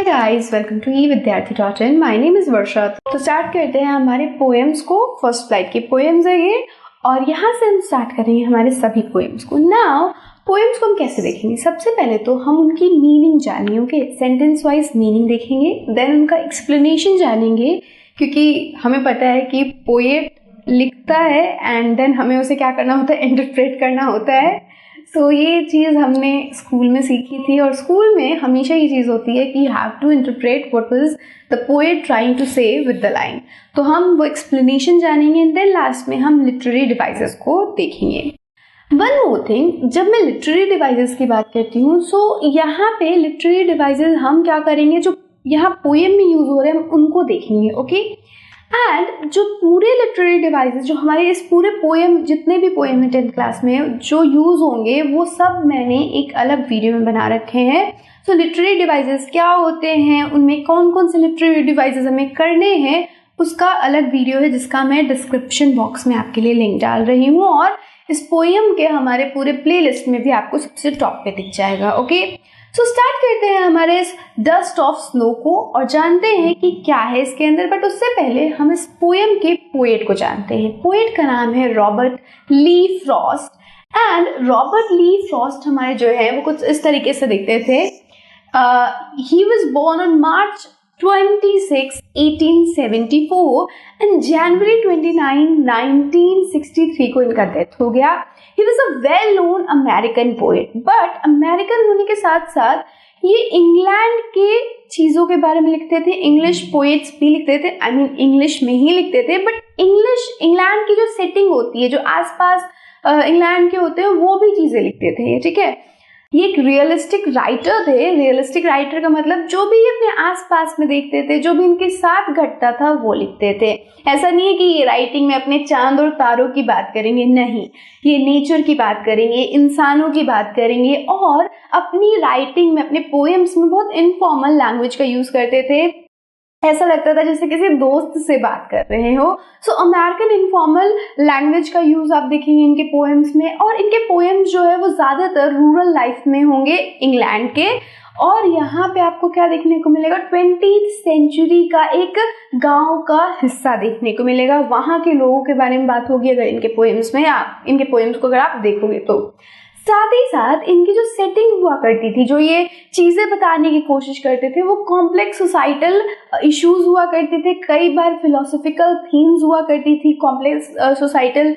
Hi guys, welcome to E Vidyarthi dot in. My name is Varsha. तो start करते हैं हमारे पोएम्स को। फर्स्ट फ्लाइट के पोएम्स है ये, और यहाँ से हम स्टार्ट करेंगे हमारे सभी पोएम्स को। नाउ पोएम्स को हम कैसे देखेंगे? सबसे पहले तो हम उनकी मीनिंग जानेंगे, ओके, सेंटेंस वाइज मीनिंग देखेंगे, देन उनका एक्सप्लेनेशन जानेंगे, क्योंकि हमें पता है कि पोएट लिखता है एंड देन हमें उसे क्या करना होता है, इंटरप्रेट करना होता है। सो ये चीज़ हमने स्कूल में सीखी थी, और स्कूल में हमेशा ये चीज़ होती है कि you have to interpret what was the poet trying to say with the line. तो हम वो एक्सप्लेनेशन जानेंगे एंड देन लास्ट में हम लिटरेरी डिवाइसेस को देखेंगे। वन मोर थिंग, जब मैं लिटरेरी डिवाइसेस की बात करती हूँ, सो यहाँ पे लिटरेरी डिवाइसेस हम क्या करेंगे, जो यहाँ पोएम में यूज हो रहे हैं हम उनको देखेंगे, ओके। एंड जो पूरे लिटरेरी डिवाइसेस जो हमारे इस पूरे पोएम, जितने भी पोएम है 10th क्लास में जो यूज होंगे, वो सब मैंने एक अलग वीडियो में बना रखे हैं। सो लिटरेरी डिवाइसेस क्या होते हैं, उनमें कौन कौन से लिटरेरी डिवाइसेस हमें करने हैं, उसका अलग वीडियो है जिसका मैं डिस्क्रिप्शन बॉक्स में आपके लिए लिंक डाल रही हूँ, और इस पोएम के हमारे पूरे प्लेलिस्ट में भी आपको सबसे टॉप पे दिख जाएगा, ओके। सो स्टार्ट करते हैं हमारे इस डस्ट ऑफ स्नो को और जानते हैं कि क्या है इसके अंदर। बट उससे पहले हम इस पोएम के पोएट को जानते हैं। पोएट का नाम है Robert Lee Frost, and Robert Lee Frost हमारे जो है वो कुछ इस तरीके से दिखते थे। He was born on March 26, 1874 and January 29, 1963 को इनका डेथ हो गया। He was a well-known American poet, but American होने के साथ साथ ये इंग्लैंड के चीज़ों के बारे में लिखते थे, इंग्लिश पोएट्स भी लिखते थे, आई मीन इंग्लिश में ही लिखते थे, बट इंग्लैंड की जो सेटिंग होती है, जो आसपास इंग्लैंड के होते हैं, वो भी चीज़ें लिखते थे, ठीक है। ये एक रियलिस्टिक राइटर थे। रियलिस्टिक राइटर का मतलब जो भी अपने आसपास में देखते थे, जो भी इनके साथ घटता था, वो लिखते थे। ऐसा नहीं है कि ये राइटिंग में अपने चांद और तारों की बात करेंगे, नहीं, ये नेचर की बात करेंगे, इंसानों की बात करेंगे, और अपनी राइटिंग में, अपने पोएम्स में बहुत इनफॉर्मल लैंग्वेज का यूज करते थे। ऐसा लगता था जैसे किसी दोस्त से बात कर रहे हो। सो अमेरिकन इनफॉर्मल लैंग्वेज का यूज आप देखेंगे इनके पोएम्स में, और इनके पोएम्स जो है वो ज्यादातर रूरल लाइफ में होंगे इंग्लैंड के। और यहाँ पे आपको क्या देखने को मिलेगा, 20th सेंचुरी का एक गांव का हिस्सा देखने को मिलेगा। वहां के लोगों के बारे में बात होगी अगर इनके पोएम्स में, या इनके पोएम्स को अगर आप देखोगे तो। साथ ही साथ इनकी जो सेटिंग हुआ करती थी, जो ये चीजें बताने की कोशिश करते थे, वो कॉम्प्लेक्स सोसाइटल इश्यूज हुआ करते थे, कई बार फिलोसॉफिकल थीम्स हुआ करती थी। कॉम्प्लेक्स सोसाइटल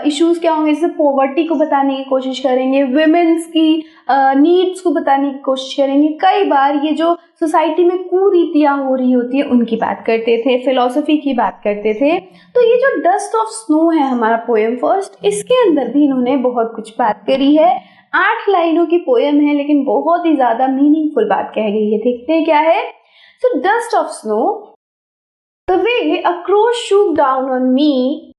इश्यूज क्या होंगे, जैसे पॉवर्टी को बताने की कोशिश करेंगे, वुमेन्स की नीड्स को बताने की कोशिश करेंगे। कई बार ये जो सोसाइटी में कुरीतियां हो रही होती है उनकी बात करते थे, फिलोसफी की बात करते थे। तो ये जो डस्ट ऑफ स्नो है हमारा पोएम फर्स्ट, इसके अंदर भी इन्होंने बहुत कुछ बात करी है। 8 लाइनों की पोएम है, लेकिन बहुत ही ज्यादा मीनिंगफुल बात कह गई है। देखते हैं क्या है। So dust of snow, the way a crow shook down on me,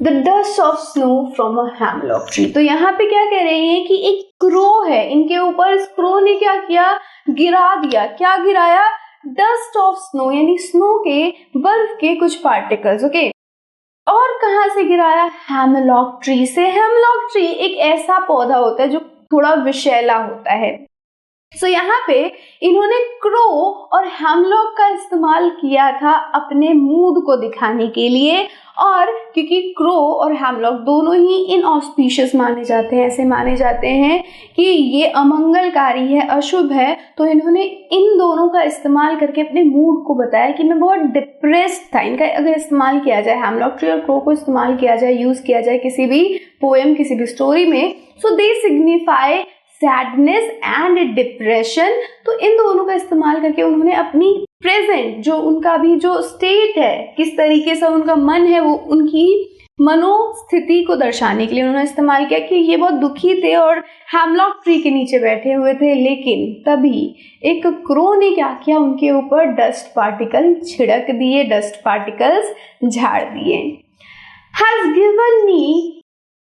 the dust of snow from a hemlock tree. तो यहाँ पे क्या कह रहे हैं कि एक क्रो है, इनके ऊपर इस क्रो ने क्या किया, गिरा दिया। क्या गिराया? डस्ट ऑफ स्नो, यानी स्नो के, बर्फ के कुछ पार्टिकल्स, ओके। और कहाँ से गिराया? हैमलॉक ट्री से। हैमलॉक ट्री एक ऐसा पौधा होता है जो थोड़ा विषैला होता है। सो यहाँ पे इन्होंने क्रो और हैमलॉक का इस्तेमाल किया था अपने मूड को दिखाने के लिए। और क्योंकि क्रो और हैमलॉक दोनों ही इनऑस्पिशियस माने जाते हैं, ऐसे माने जाते हैं कि ये अमंगलकारी है, अशुभ है, तो इन्होंने इन दोनों का इस्तेमाल करके अपने मूड को बताया कि मैं बहुत डिप्रेस्ड था। इनका अगर इस्तेमाल किया जाए, हैमलॉक ट्री और क्रो को इस्तेमाल किया जाए, यूज किया जाए किसी भी पोएम, किसी भी स्टोरी में, सो दे सिग्निफाई सैडनेस एंड डिप्रेशन। तो इन दोनों का इस्तेमाल करके उन्होंने अपनी प्रेजेंट, जो उनका भी जो स्टेट है, किस तरीके से उनका मन है, वो उनकी मनोस्थिति को दर्शाने के लिए उन्होंने इस्तेमाल किया कि ये बहुत दुखी थे और हैमलॉक ट्री के नीचे बैठे हुए थे। लेकिन तभी एक क्रो ने क्या किया, उनके ऊपर डस्ट पार्टिकल छिड़क दिए, डस्ट पार्टिकल्स झाड़ दिए।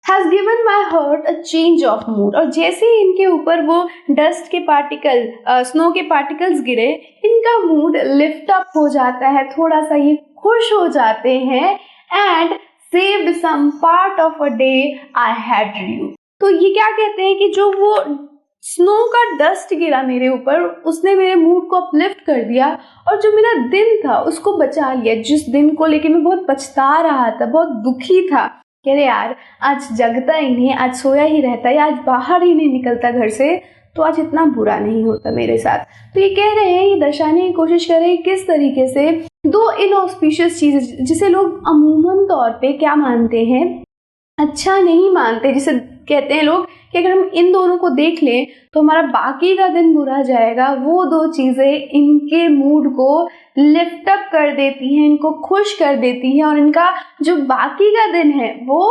has given my heart a change of mood। और जैसे ही इनके ऊपर वो डस्ट के पार्टिकल, स्नो के पार्टिकल्स गिरे, इनका मूड लिफ्ट अप हो जाता है, थोड़ा सा ये खुश हो जाते हैं। And saved some part of a day I had you। तो ये क्या कहते हैं कि जो वो स्नो का डस्ट गिरा मेरे ऊपर, उसने मेरे मूड को अपलिफ्ट कर दिया और जो मेरा दिन था उसको बचा लिया, जिस दिन को लेके मैं बहुत पछता रहा था, बहुत दुखी था कि अरे यार आज जगता ही नहीं, आज सोया ही रहता या आज बाहर ही नहीं निकलता घर से, तो आज इतना बुरा नहीं होता मेरे साथ। तो ये कह रहे हैं, ये दर्शाने की कोशिश कर रहे हैं किस तरीके से दो इनऑस्पिशियस चीजें जिसे लोग अमूमन तौर पे क्या मानते हैं, अच्छा नहीं मानते, जिसे कहते हैं लोग कि अगर हम इन दोनों को देख लें तो हमारा बाकी का दिन बुरा जाएगा, वो दो चीजें इनके मूड को लिफ्ट अप कर देती हैं, इनको खुश कर देती हैं और इनका जो बाकी का दिन है वो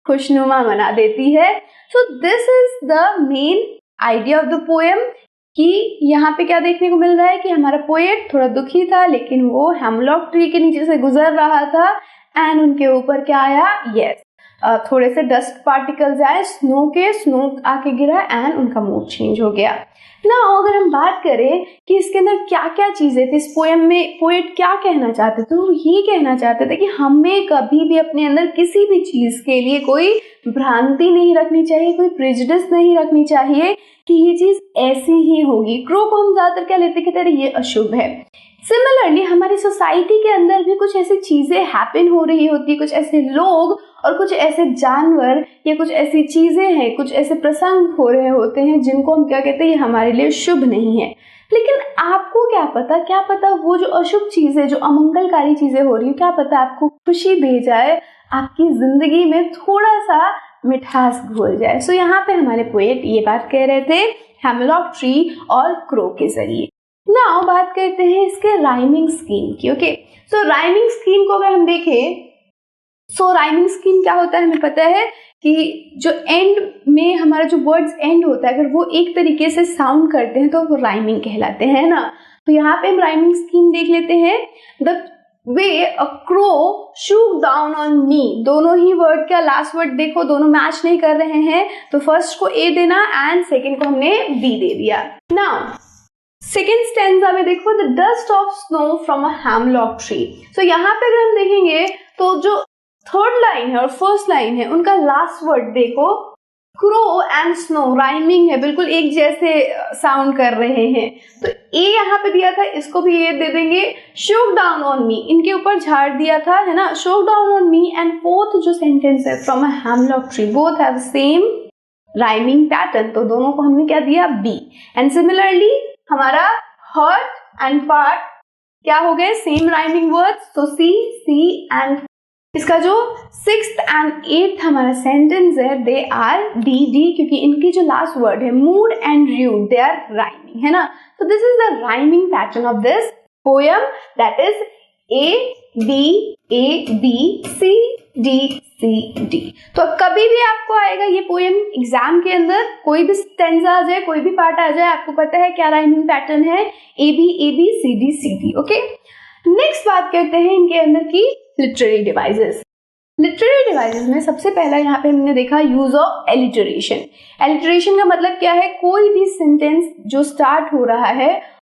खुशनुमा बना देती है। So this is the main idea of the poem कि यहाँ पे क्या देखने को मिल रहा है कि हमारा पोएट थोड़ा दुखी था, लेकिन वो हेमलॉक ट्री के नीचे से गुजर रहा था एंड उनके ऊपर क्या आया, यस थोड़े से डस्ट पार्टिकल्स आए स्नो के, स्नो आके गिरा एंड उनका मूड चेंज हो गया ना। अगर हम बात करें कि इसके अंदर क्या क्या चीजें थी, इस पोएम में पोएट क्या कहना चाहते थे, वो ये कहना चाहते थे कि हमें कभी भी अपने अंदर किसी भी चीज के लिए कोई भ्रांति नहीं रखनी चाहिए, कोई प्रेजुडिस नहीं रखनी चाहिए कि ये चीज ऐसी ही होगी। क्रो को हम ज्यादातर क्या लेते कि ये अशुभ है। सिमिलरली हमारी सोसाइटी के अंदर भी कुछ ऐसी चीजें हैपन हो रही होती, कुछ ऐसे लोग और कुछ ऐसे जानवर या कुछ ऐसी चीजें हैं, कुछ ऐसे प्रसंग हो रहे होते हैं जिनको हम क्या कहते हैं, ये हमारे लिए शुभ नहीं है। लेकिन आपको क्या पता वो जो अशुभ चीजें, जो अमंगलकारी चीजें हो रही है, क्या पता आपको खुशी दे जाए, आपकी जिंदगी में थोड़ा सा मिठास घोल जाए। सो यहाँ पे हमारे पोएट ये बात कह रहे थे हेमलॉक ट्री और क्रो के जरिए। नाउ बात करते हैं इसके राइमिंग स्कीम की। ओके, सो राइमिंग स्कीम को अगर हम देखें, सो राइमिंग स्कीम क्या होता है, हमें पता है कि जो एंड में हमारा जो वर्ड्स एंड होता है, अगर वो एक तरीके से साउंड करते हैं तो वो राइमिंग कहलाते हैं ना। तो यहाँ पे हम राइमिंग स्कीम देख लेते हैं। The way a crow shook down on मी, दोनों ही वर्ड का लास्ट वर्ड देखो, दोनों मैच नहीं कर रहे हैं, तो फर्स्ट को ए देना एंड सेकेंड को हमने बी दे दिया। नाउ सेकेंड स्टैंजा में देखो, the dust of snow from a hemlock tree. So यहाँ पे अगर हम देखेंगे तो जो थर्ड लाइन है और फर्स्ट लाइन है उनका लास्ट वर्ड देखो, क्रो एंड स्नो राइमिंग है, बिल्कुल एक जैसे साउंड कर रहे हैं। तो ए यहाँ पे दिया था, इसको भी ए दे देंगे। शोक डाउन ऑन मी, इनके ऊपर झाड़ दिया था, है ना, शोक down on me. And fourth जो सेंटेंस है from a hemlock tree, both have same rhyming pattern, तो दोनों को हमने क्या दिया, बी। एंड सिमिलरली हमारा हर्ट एंड पार्ट क्या हो गए, सेम राइमिंग वर्ड्स, तो सी, सी एंड इसका जो सिक्स्थ एंड एट्थ हमारा सेंटेंस है, दे आर डी डी, क्योंकि इनकी जो लास्ट वर्ड है mood and rude, they are rhyming, है ना। तो this is the rhyming pattern of this poem, that is A B C D. तो कभी भी आपको आएगा ये पोएम एग्जाम के अंदर, कोई भी स्टेंजा आ जाए, कोई भी पार्ट आ जाए, आपको पता है क्या राइमिंग पैटर्न है, A B C D. Okay, next बात करते हैं इनके अंदर की लिटरेरी डिवाइसेस। लिटरेरी डिवाइसेस में सबसे पहला यहाँ पे हमने देखा यूज ऑफ एलिटरेशन। एलिटरेशन का मतलब क्या है, कोई भी सेंटेंस जो स्टार्ट हो रहा है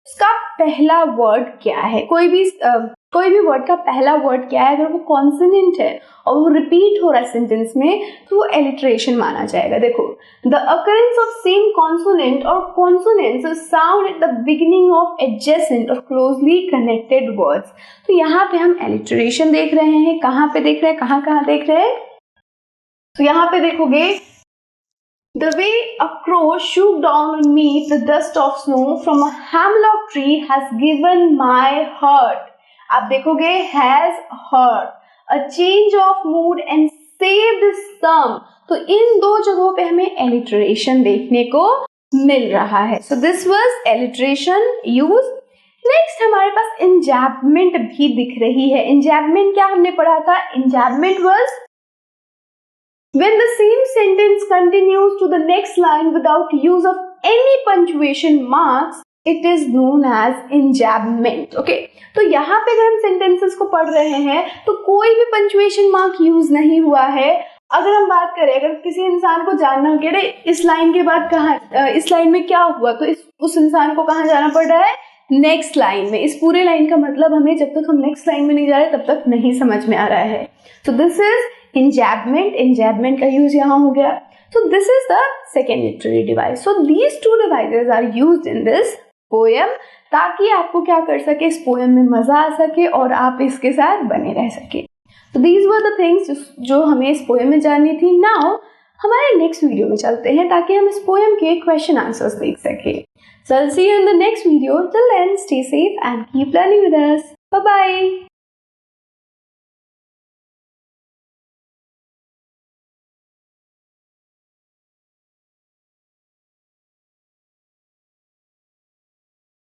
उसका पहला वर्ड क्या है, कोई भी वर्ड का पहला वर्ड क्या है, अगर वो कॉन्सोनेंट है और वो रिपीट हो रहा है सेंटेंस में तो वो एलिटरेशन माना जाएगा। देखो, the occurrence of same consonant or consonants sound at the beginning of adjacent or closely connected words. तो यहाँ पे हम एलिटरेशन देख रहे हैं, कहाँ पे देख रहे हैं, कहाँ देख रहे हैं, तो यहाँ पे देखोगे, the way a crow shook down on me the dust of snow from a hemlock tree has given my heart, आप देखोगे has hurt a change of mood and saved some, तो इन दो जगहों पे हमें एलिटरेशन देखने को मिल रहा है। so this was alliteration used। Next हमारे पास इंजैबमेंट भी दिख रही है। इंजैबमेंट क्या हमने पढ़ा था, इंजैबमेंट was when the same sentence continues to the next line without use of any punctuation marks, it is known as enjambment। Okay, तो यहाँ पे अगर हम सेंटेंसेस को पढ़ रहे हैं तो कोई भी पंचुएशन मार्क यूज नहीं हुआ है। अगर हम बात करें, अगर किसी इंसान को जानना हो कि अरे इस लाइन के बाद कहाँ, इस लाइन में क्या हुआ, तो उस इंसान को कहाँ जाना पड़ रहा है, नेक्स्ट लाइन में। इस पूरे लाइन का मतलब हमें जब तक हम नेक्स्ट लाइन में नहीं जा रहे तब तक नहीं समझ में आ रहा है। तो दिस इज इंजैबमेंट। इंजैबमेंट का यूज यहाँ हो गया। So this is the second literary device. So these two devices are used in this poem, ताकि आपको क्या कर सके, इस पोएम में मजा आ सके और आप इसके साथ बने रह सके. So these were the things जो हमें इस पोएम में जाननी थी. Now हमारे नेक्स्ट वीडियो में चलते हैं ताकि हम इस पोएम के क्वेश्चन आंसर्स देख सके. So I'll see you in the next video. Till then, stay safe and keep learning with us. Bye bye.